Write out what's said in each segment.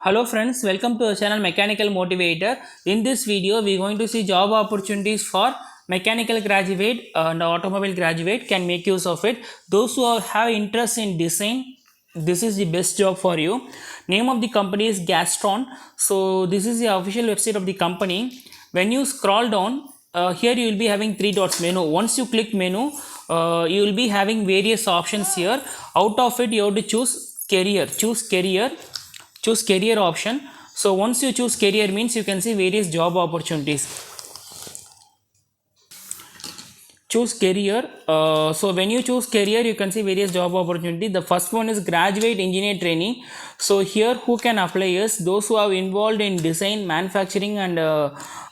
Hello friends, welcome to the channel Mechanical Motivator. In this video, we are going to see job opportunities for mechanical graduate and automobile graduate can make use of it. Those who have interest in design, this is the best job for you. Name of the company is Gastron. So this is the official website of the company. When you scroll down, here you will be having three dots menu. Once you click menu, you will be having various options here. Out of it, you have to choose career. Choose career option. So once you choose career means you can see various job opportunities. Choose career. So when you choose career, you can see various job opportunities. The first one is graduate engineer trainee. So here who can apply is those who are involved in design, manufacturing and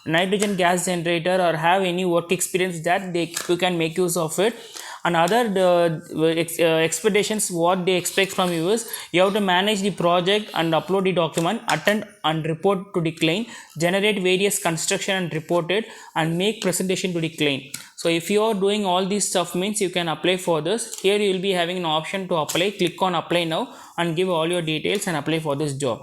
nitrogen gas generator or have any work experience that you can make use of it. And other expectations, what they expect from you is you have to manage the project and upload the document, attend and report to the client, generate various construction and report it, and make presentation to the client. So if you are doing all these stuff means you can apply for this. Here you will be having an option to apply. Click on apply now and give all your details and apply for this job.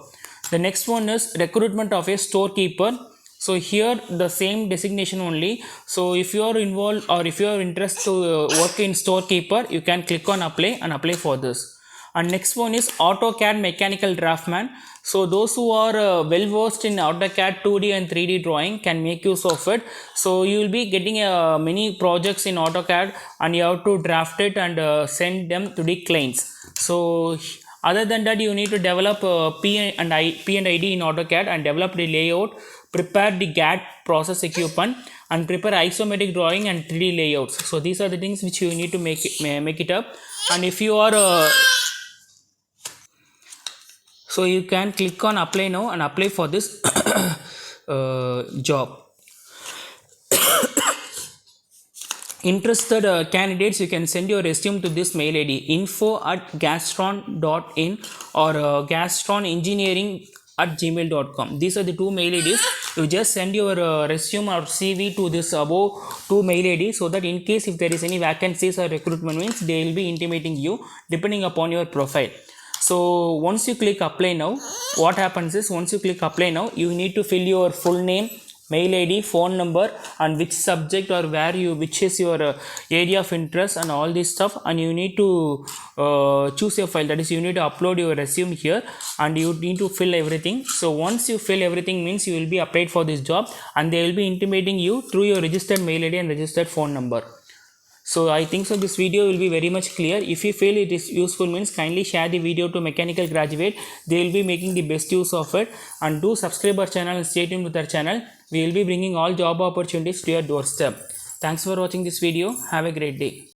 The next one is recruitment of a storekeeper. So here the same designation only. So if you are involved or if you are interested to work in storekeeper, you can click on apply and apply for this. And next one is AutoCAD mechanical draftsman. So those who are well versed in AutoCAD 2D and 3D drawing can make use of it. So you will be getting many projects in AutoCAD and you have to draft it and send them to the clients. So other than that, you need to develop P and ID in AutoCAD and develop the layout, prepare the GAT process equipment and prepare isometric drawing and 3D layouts. So these are the things which you need to make it up. And if you are so you can click on apply now and apply for this job. Interested candidates, you can send your resume to this mail id info@gastron.in or gastronengineering@gmail.com. These are the two mail IDs. You just send your resume or CV to this above two mail IDs so that in case if there is any vacancies or recruitment means they will be intimating you depending upon your profile. So once you click apply now, what happens is once you click apply now, you need to fill your full name, mail ID, phone number and which subject or which is your area of interest and all this stuff, and you need to choose your file, that is you need to upload your resume here and you need to fill everything. So once you fill everything means you will be applied for this job and they will be intimating you through your registered mail ID and registered phone number. So I think so this video will be very much clear. If you feel it is useful means kindly share the video to mechanical graduate. They will be making the best use of it, and do subscribe our channel and stay tuned with our channel. We will be bringing all job opportunities to your doorstep. Thanks for watching this video. Have a great day.